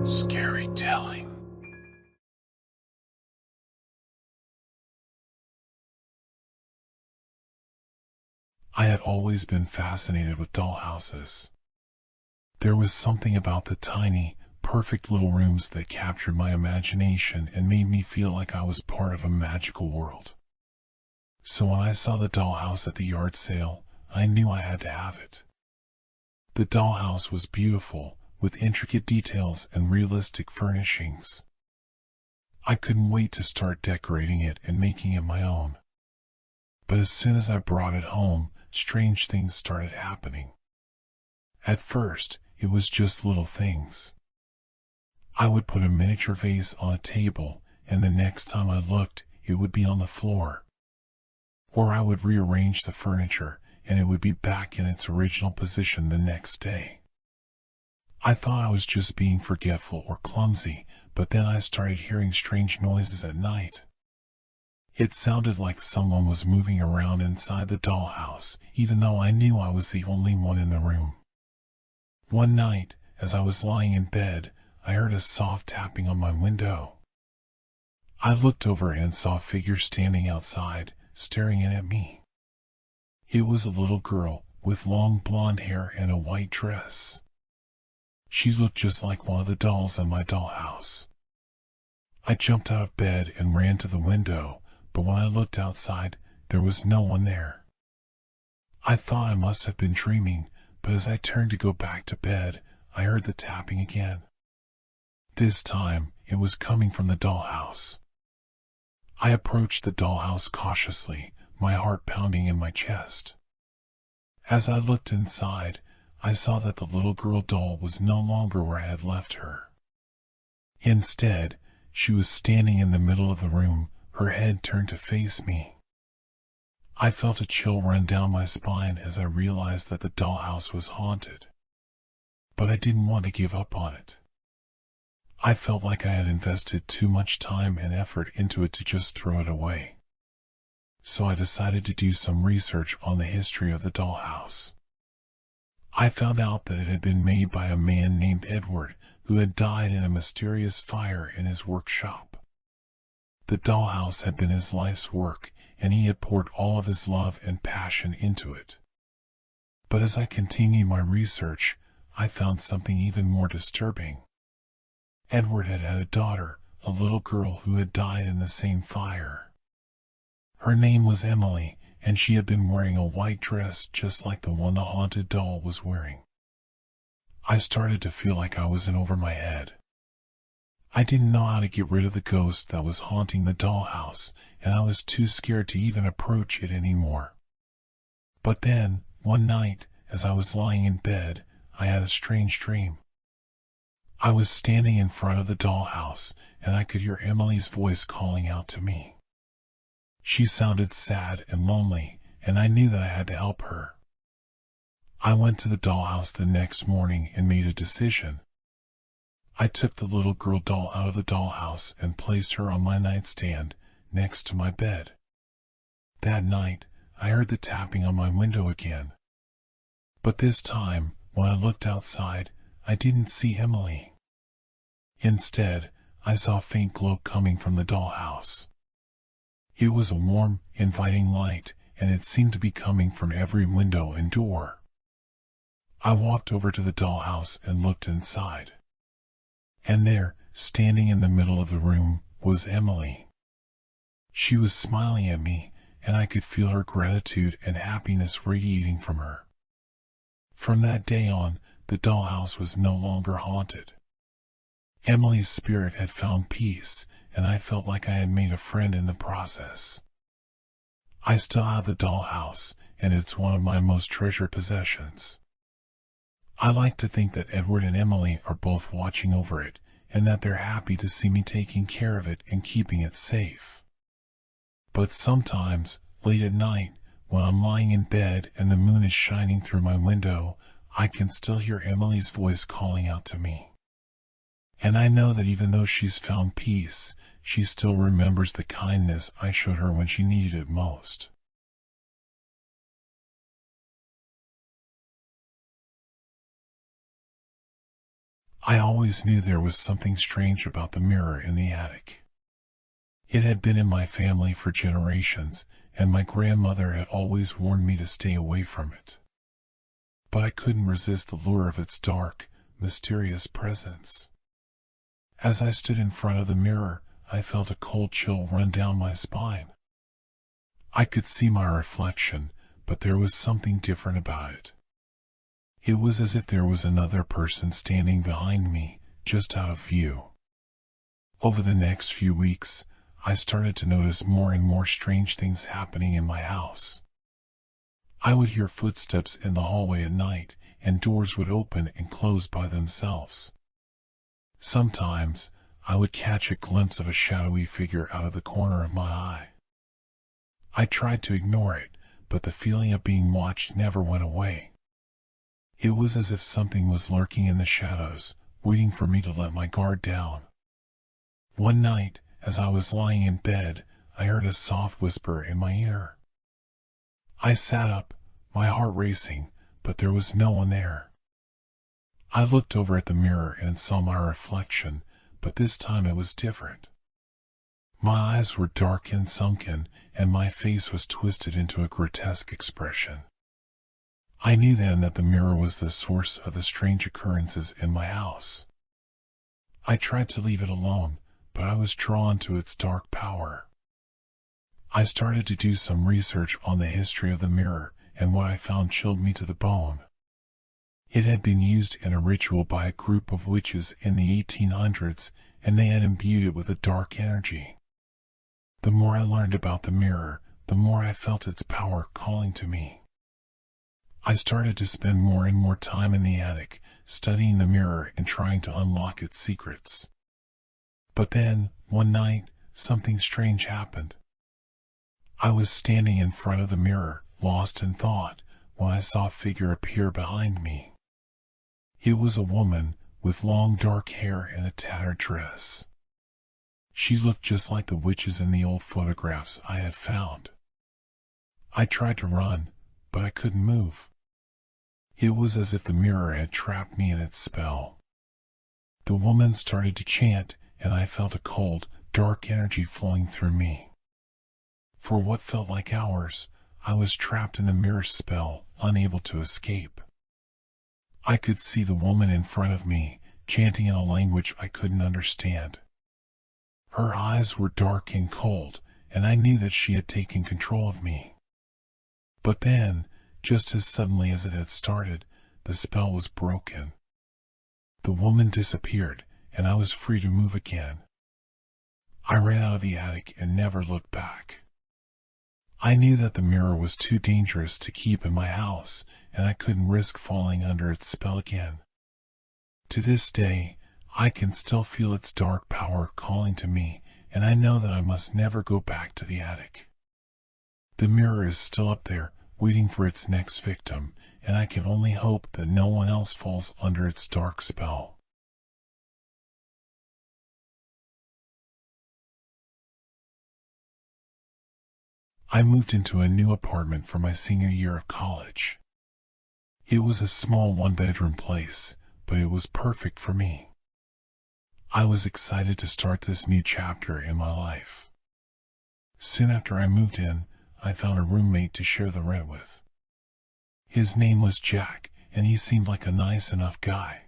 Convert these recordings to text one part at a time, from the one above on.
Scary telling. I had always been fascinated with dollhouses. There was something about the tiny, perfect little rooms that captured my imagination and made me feel like I was part of a magical world. So when I saw the dollhouse at the yard sale, I knew I had to have it. The dollhouse was beautiful, with intricate details and realistic furnishings. I couldn't wait to start decorating it and making it my own. But as soon as I brought it home, strange things started happening. At first, it was just little things. I would put a miniature vase on a table, and the next time I looked, it would be on the floor. Or I would rearrange the furniture, and it would be back in its original position the next day. I thought I was just being forgetful or clumsy, but then I started hearing strange noises at night. It sounded like someone was moving around inside the dollhouse, even though I knew I was the only one in the room. One night, as I was lying in bed, I heard a soft tapping on my window. I looked over and saw a figure standing outside, staring in at me. It was a little girl, with long blonde hair and a white dress. She looked just like one of the dolls in my dollhouse. I jumped out of bed and ran to the window, but when I looked outside, there was no one there. I thought I must have been dreaming, but as I turned to go back to bed, I heard the tapping again. This time, it was coming from the dollhouse. I approached the dollhouse cautiously, my heart pounding in my chest. As I looked inside, I saw that the little girl doll was no longer where I had left her. Instead, she was standing in the middle of the room, her head turned to face me. I felt a chill run down my spine as I realized that the dollhouse was haunted. But I didn't want to give up on it. I felt like I had invested too much time and effort into it to just throw it away. So I decided to do some research on the history of the dollhouse. I found out that it had been made by a man named Edward, who had died in a mysterious fire in his workshop. The dollhouse had been his life's work, and he had poured all of his love and passion into it. But as I continued my research, I found something even more disturbing. Edward had had a daughter, a little girl who had died in the same fire. Her name was Emily, and she had been wearing a white dress just like the one the haunted doll was wearing. I started to feel like I was in over my head. I didn't know how to get rid of the ghost that was haunting the dollhouse, and I was too scared to even approach it anymore. But then, one night, as I was lying in bed, I had a strange dream. I was standing in front of the dollhouse, and I could hear Emily's voice calling out to me. She sounded sad and lonely, and I knew that I had to help her. I went to the dollhouse the next morning and made a decision. I took the little girl doll out of the dollhouse and placed her on my nightstand, next to my bed. That night, I heard the tapping on my window again. But this time, when I looked outside, I didn't see Emily. Instead, I saw a faint glow coming from the dollhouse. It was a warm, inviting light, and it seemed to be coming from every window and door. I walked over to the dollhouse and looked inside. And there, standing in the middle of the room, was Emily. She was smiling at me, and I could feel her gratitude and happiness radiating from her. From that day on, the dollhouse was no longer haunted. Emily's spirit had found peace, and I felt like I had made a friend in the process. I still have the dollhouse, and it's one of my most treasured possessions. I like to think that Edward and Emily are both watching over it, and that they're happy to see me taking care of it and keeping it safe. But sometimes, late at night, when I'm lying in bed and the moon is shining through my window, I can still hear Emily's voice calling out to me. And I know that even though she's found peace, she still remembers the kindness I showed her when she needed it most. I always knew there was something strange about the mirror in the attic. It had been in my family for generations, and my grandmother had always warned me to stay away from it. But I couldn't resist the lure of its dark, mysterious presence. As I stood in front of the mirror, I felt a cold chill run down my spine. I could see my reflection, but there was something different about it. It was as if there was another person standing behind me, just out of view. Over the next few weeks, I started to notice more and more strange things happening in my house. I would hear footsteps in the hallway at night, and doors would open and close by themselves. Sometimes, I would catch a glimpse of a shadowy figure out of the corner of my eye. I tried to ignore it, but the feeling of being watched never went away. It was as if something was lurking in the shadows, waiting for me to let my guard down. One night, as I was lying in bed, I heard a soft whisper in my ear. I sat up, my heart racing, but there was no one there. I looked over at the mirror and saw my reflection, but this time it was different. My eyes were dark and sunken, and my face was twisted into a grotesque expression. I knew then that the mirror was the source of the strange occurrences in my house. I tried to leave it alone, but I was drawn to its dark power. I started to do some research on the history of the mirror, and what I found chilled me to the bone. It had been used in a ritual by a group of witches in the 1800s, and they had imbued it with a dark energy. The more I learned about the mirror, the more I felt its power calling to me. I started to spend more and more time in the attic, studying the mirror and trying to unlock its secrets. But then, one night, something strange happened. I was standing in front of the mirror, lost in thought, when I saw a figure appear behind me. It was a woman, with long dark hair and a tattered dress. She looked just like the witches in the old photographs I had found. I tried to run, but I couldn't move. It was as if the mirror had trapped me in its spell. The woman started to chant, and I felt a cold, dark energy flowing through me. For what felt like hours, I was trapped in the mirror's spell, unable to escape. I could see the woman in front of me, chanting in a language I couldn't understand. Her eyes were dark and cold, and I knew that she had taken control of me. But then, just as suddenly as it had started, the spell was broken. The woman disappeared, and I was free to move again. I ran out of the attic and never looked back. I knew that the mirror was too dangerous to keep in my house, and I couldn't risk falling under its spell again. To this day, I can still feel its dark power calling to me, and I know that I must never go back to the attic. The mirror is still up there, waiting for its next victim, and I can only hope that no one else falls under its dark spell. I moved into a new apartment for my senior year of college. It was a small one-bedroom place, but it was perfect for me. I was excited to start this new chapter in my life. Soon after I moved in, I found a roommate to share the rent with. His name was Jack, and he seemed like a nice enough guy.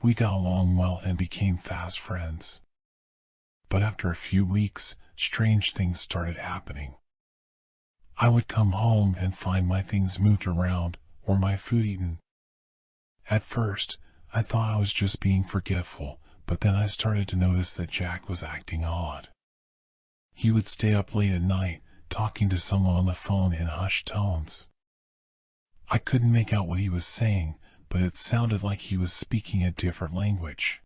We got along well and became fast friends. But after a few weeks, strange things started happening. I would come home and find my things moved around, or my food eaten. At first, I thought I was just being forgetful, but then I started to notice that Jack was acting odd. He would stay up late at night, talking to someone on the phone in hushed tones. I couldn't make out what he was saying, but it sounded like he was speaking a different language.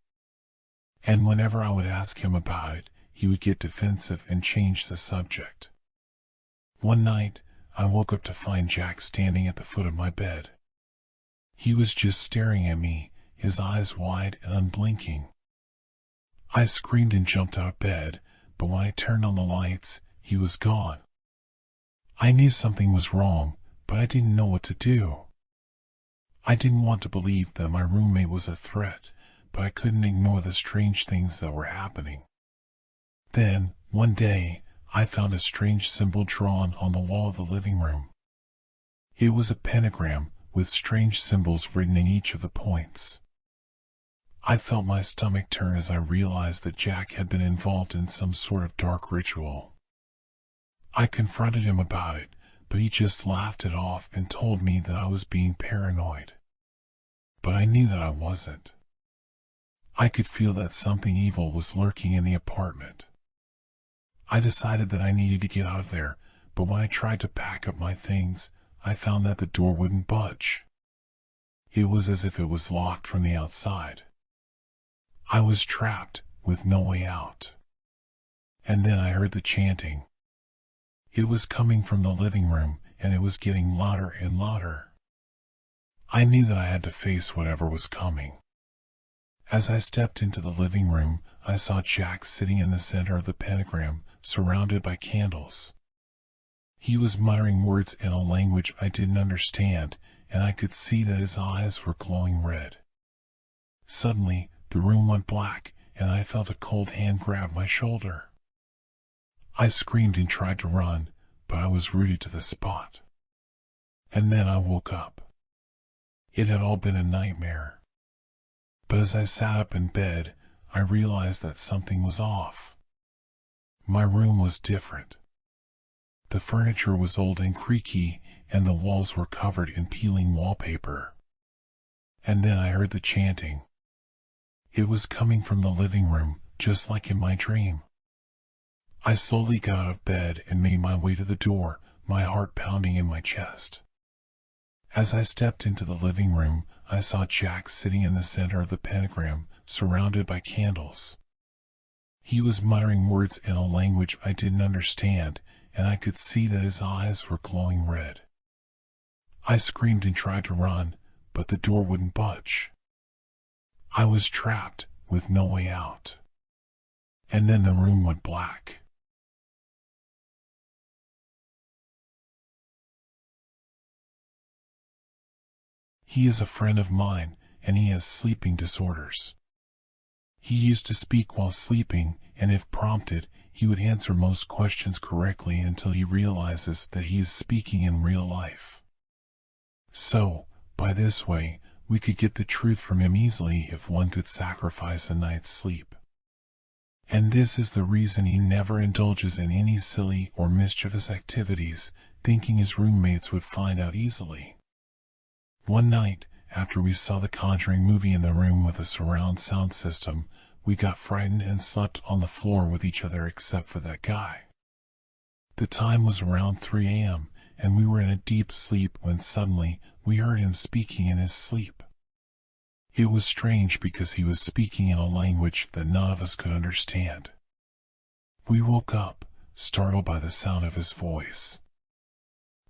And whenever I would ask him about it, he would get defensive and change the subject. One night, I woke up to find Jack standing at the foot of my bed. He was just staring at me, his eyes wide and unblinking. I screamed and jumped out of bed, but when I turned on the lights, he was gone. I knew something was wrong, but I didn't know what to do. I didn't want to believe that my roommate was a threat, but I couldn't ignore the strange things that were happening. Then, one day, I found a strange symbol drawn on the wall of the living room. It was a pentagram with strange symbols written in each of the points. I felt my stomach turn as I realized that Jack had been involved in some sort of dark ritual. I confronted him about it, but he just laughed it off and told me that I was being paranoid. But I knew that I wasn't. I could feel that something evil was lurking in the apartment. I decided that I needed to get out of there, but when I tried to pack up my things, I found that the door wouldn't budge. It was as if it was locked from the outside. I was trapped, with no way out. And then I heard the chanting. It was coming from the living room, and it was getting louder and louder. I knew that I had to face whatever was coming. As I stepped into the living room, I saw Jack sitting in the center of the pentagram, surrounded by candles. He was muttering words in a language I didn't understand, and I could see that his eyes were glowing red. Suddenly, the room went black, and I felt a cold hand grab my shoulder. I screamed and tried to run, but I was rooted to the spot. And then I woke up. It had all been a nightmare. But as I sat up in bed, I realized that something was off. My room was different. The furniture was old and creaky, and the walls were covered in peeling wallpaper. And then I heard the chanting. It was coming from the living room, just like in my dream. I slowly got out of bed and made my way to the door, my heart pounding in my chest. As I stepped into the living room, I saw Jack sitting in the center of the pentagram, surrounded by candles. He was muttering words in a language I didn't understand, and I could see that his eyes were glowing red. I screamed and tried to run, but the door wouldn't budge. I was trapped, with no way out. And then the room went black. He is a friend of mine, and he has sleeping disorders. He used to speak while sleeping, and if prompted, he would answer most questions correctly until he realizes that he is speaking in real life. So, by this way, we could get the truth from him easily if one could sacrifice a night's sleep. And this is the reason he never indulges in any silly or mischievous activities, thinking his roommates would find out easily. One night, after we saw the Conjuring movie in the room with a surround sound system, we got frightened and slept on the floor with each other except for that guy. The time was around 3 a.m., and we were in a deep sleep when suddenly we heard him speaking in his sleep. It was strange because he was speaking in a language that none of us could understand. We woke up, startled by the sound of his voice.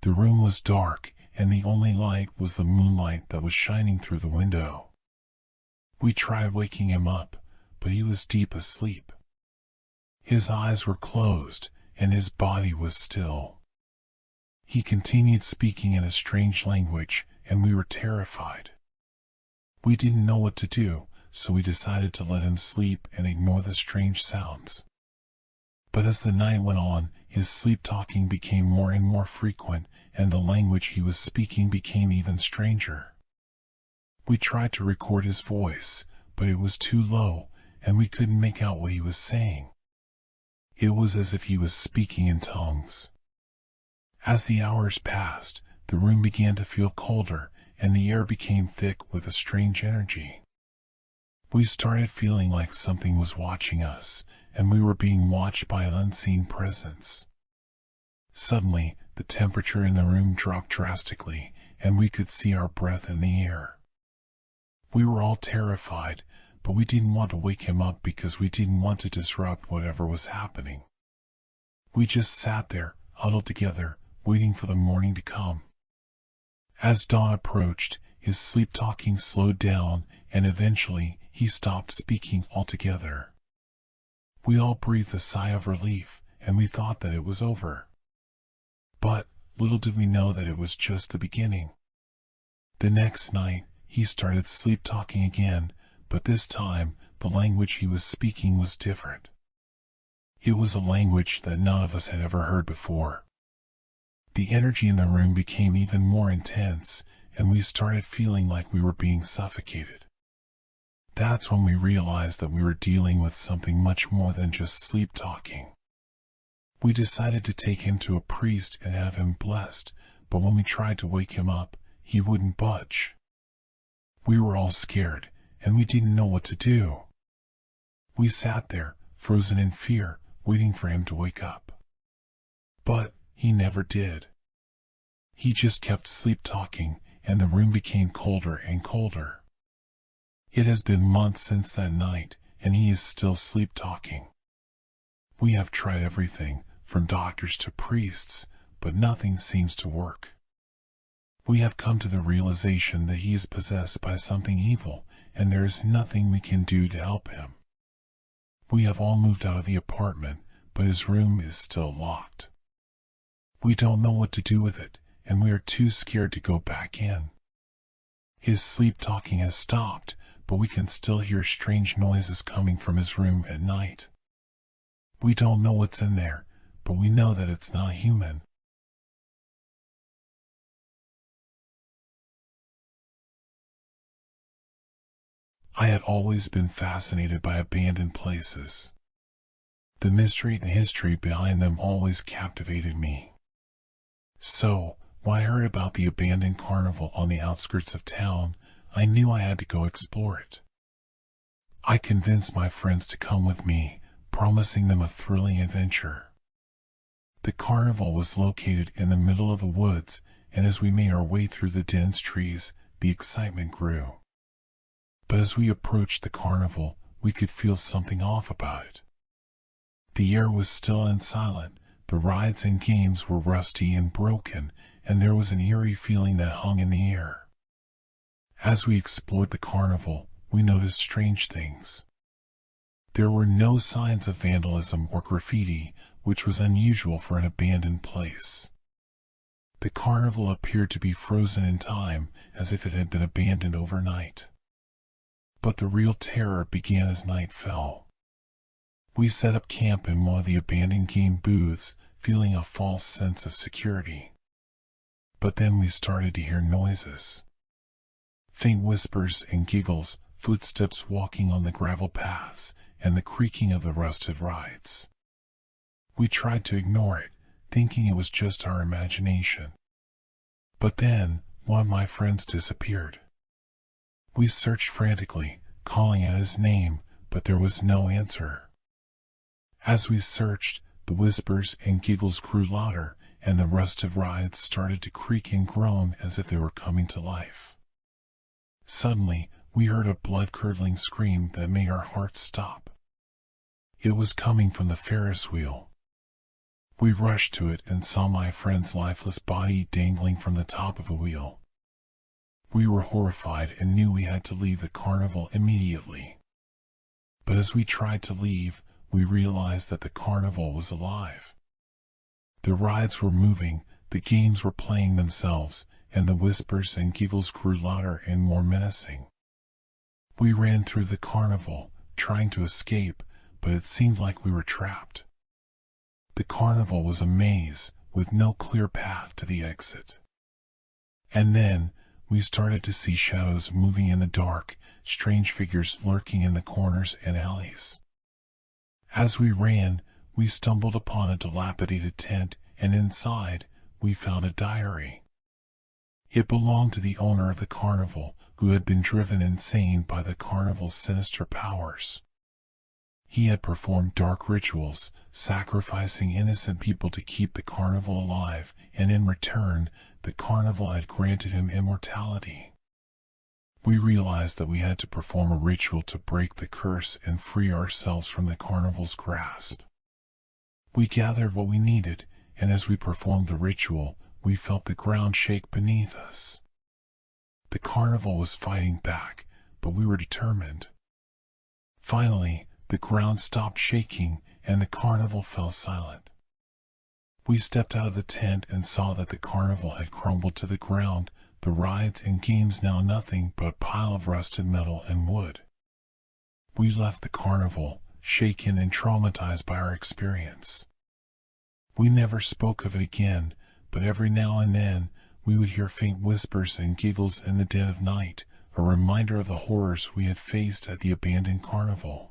The room was dark, and the only light was the moonlight that was shining through the window. We tried waking him up, but he was deep asleep. His eyes were closed, and his body was still. He continued speaking in a strange language, and we were terrified. We didn't know what to do, so we decided to let him sleep and ignore the strange sounds. But as the night went on, his sleep-talking became more and more frequent, and the language he was speaking became even stranger. We tried to record his voice, but it was too low, and we couldn't make out what he was saying. It was as if he was speaking in tongues. As the hours passed, the room began to feel colder, and the air became thick with a strange energy. We started feeling like something was watching us, and we were being watched by an unseen presence. Suddenly, the temperature in the room dropped drastically, and we could see our breath in the air. We were all terrified, but we didn't want to wake him up because we didn't want to disrupt whatever was happening. We just sat there, huddled together, waiting for the morning to come. As dawn approached, his sleep-talking slowed down, and eventually, he stopped speaking altogether. We all breathed a sigh of relief, and we thought that it was over. But, little did we know that it was just the beginning. The next night, he started sleep-talking again, but this time, the language he was speaking was different. It was a language that none of us had ever heard before. The energy in the room became even more intense, and we started feeling like we were being suffocated. That's when we realized that we were dealing with something much more than just sleep talking. We decided to take him to a priest and have him blessed, but when we tried to wake him up, he wouldn't budge. We were all scared, and we didn't know what to do. We sat there, frozen in fear, waiting for him to wake up. But he never did. He just kept sleep talking, and the room became colder and colder. It has been months since that night, and he is still sleep talking. We have tried everything, from doctors to priests, but nothing seems to work. We have come to the realization that he is possessed by something evil, and there is nothing we can do to help him. We have all moved out of the apartment, but his room is still locked. We don't know what to do with it, and we are too scared to go back in. His sleep talking has stopped, but we can still hear strange noises coming from his room at night. We don't know what's in there, but we know that it's not human. I had always been fascinated by abandoned places. The mystery and history behind them always captivated me. So, when I heard about the abandoned carnival on the outskirts of town, I knew I had to go explore it. I convinced my friends to come with me, promising them a thrilling adventure. The carnival was located in the middle of the woods, and as we made our way through the dense trees, the excitement grew. But as we approached the carnival, we could feel something off about it. The air was still and silent, the rides and games were rusty and broken, and there was an eerie feeling that hung in the air. As we explored the carnival, we noticed strange things. There were no signs of vandalism or graffiti, which was unusual for an abandoned place. The carnival appeared to be frozen in time, as if it had been abandoned overnight. But the real terror began as night fell. We set up camp in one of the abandoned game booths, feeling a false sense of security. But then we started to hear noises. Faint whispers and giggles, footsteps walking on the gravel paths, and the creaking of the rusted rides. We tried to ignore it, thinking it was just our imagination. But then, one of my friends disappeared. We searched frantically, calling out his name, but there was no answer. As we searched, the whispers and giggles grew louder, and the rusted rides started to creak and groan as if they were coming to life. Suddenly, we heard a blood-curdling scream that made our hearts stop. It was coming from the Ferris wheel. We rushed to it and saw my friend's lifeless body dangling from the top of the wheel. We were horrified and knew we had to leave the carnival immediately. But as we tried to leave, we realized that the carnival was alive. The rides were moving, the games were playing themselves, and the whispers and giggles grew louder and more menacing. We ran through the carnival, trying to escape, but it seemed like we were trapped. The carnival was a maze, with no clear path to the exit. And then, we started to see shadows moving in the dark, strange figures lurking in the corners and alleys. As we ran, we stumbled upon a dilapidated tent, and inside, we found a diary. It belonged to the owner of the carnival, who had been driven insane by the carnival's sinister powers. He had performed dark rituals, sacrificing innocent people to keep the carnival alive, and in return, the carnival had granted him immortality. We realized that we had to perform a ritual to break the curse and free ourselves from the carnival's grasp. We gathered what we needed, and as we performed the ritual, we felt the ground shake beneath us. The carnival was fighting back, but we were determined. Finally, the ground stopped shaking, and the carnival fell silent. We stepped out of the tent and saw that the carnival had crumbled to the ground, the rides and games now nothing but a pile of rusted metal and wood. We left the carnival, shaken and traumatized by our experience. We never spoke of it again, but every now and then, we would hear faint whispers and giggles in the dead of night, a reminder of the horrors we had faced at the abandoned carnival.